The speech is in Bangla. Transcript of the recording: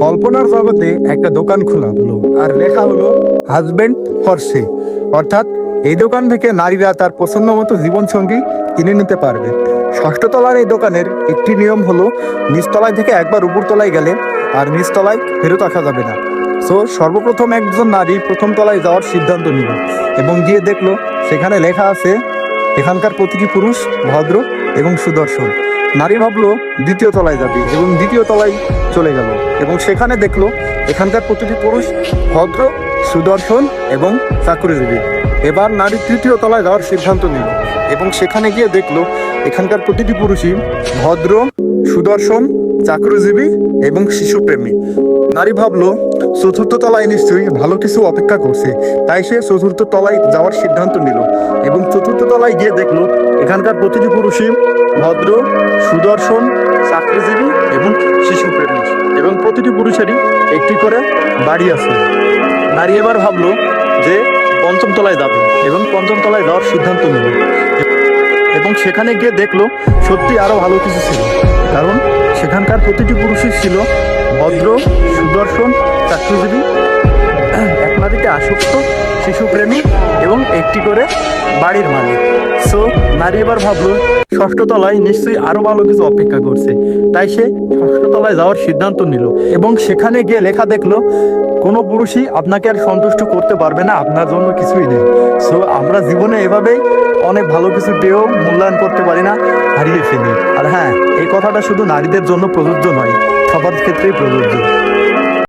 কল্পনার জগতে একটা দোকান খোলা হলো আর লেখা হলো হাজবেন্ড ফর সে। অর্থাৎ এই দোকান থেকে নারীরা তার পছন্দ মতো জীবনসঙ্গী কিনে নিতে পারবে। ষষ্ঠ তলার এই দোকানের একটি নিয়ম হলো নিচতলায় থেকে একবার উপর তলায় গেলে আর নিচতলায় ফেরত আসা যাবে না। সো সর্বপ্রথম একজন নারী প্রথম তলায় যাওয়ার সিদ্ধান্ত নিল এবং গিয়ে দেখলো সেখানে লেখা আছে এখানকার প্রতিটি পুরুষ ভদ্র এবং সুদর্শন। নারী ভাবলো দ্বিতীয় তলায় যাবে এবং দ্বিতীয় তলায় চলে গেল এবং সেখানে দেখলো এখানকার প্রতিটি পুরুষ ভদ্র, সুদর্শন এবং চাকরিজীবী। এবার নারী তৃতীয় তলায় যাওয়ার সিদ্ধান্ত নিল এবং সেখানে গিয়ে দেখলো এখানকার প্রতিটি পুরুষই ভদ্র, সুদর্শন, চাকরিজীবী এবং শিশুপ্রেমী। নারী ভাবলো চতুর্থ তলায় নিশ্চয়ই ভালো কিছু অপেক্ষা করছে, তাই সে চতুর্থ তলায় যাওয়ার সিদ্ধান্ত নিল এবং চতুর্থ তলায় গিয়ে দেখলো এখানকার প্রতিটি পুরুষই ভদ্র, সুদর্শন, চাকরিজীবী এবং শিশুপ্রেমী এবং প্রতিটি পুরুষেরই একটি করে বাড়ি আছে। নারী এবার ভাবলো যে পঞ্চম তলায় যাবে এবং পঞ্চম তলায় যাওয়ার সিদ্ধান্ত নিল এবং সেখানে গিয়ে দেখলো সত্যি আরো ভালো কিছু ছিল, কারণ সেখানকার প্রতিটি পুরুষই ছিল ভদ্র, সুদর্শন, চাকরিজীবী, এক নারীতে আসক্ত, শিশুপ্রেমী এবং একটি করে বাড়ির মালিক। সো নারী এবার ভাবলো ষষ্ঠ তলায় নিশ্চয়ই আরো ভালো কিছু অপেক্ষা করছে, তাই সে ষষ্ঠ তলায় যাওয়ার সিদ্ধান্ত নিল এবং সেখানে গিয়ে লেখা দেখলো কোনো পুরুষই আপনাকে আর সন্তুষ্ট করতে পারবে না, আপনার জন্য কিছুই নেই। সো আমরা জীবনে এভাবেই অনেক ভালো কিছু পেয়েও মূল্যায়ন করতে পারি না, হারিয়ে ফেলি। আর হ্যাঁ, এই কথাটা শুধু নারীদের জন্য প্রযোজ্য নয়, সবার ক্ষেত্রেই প্রযোজ্য।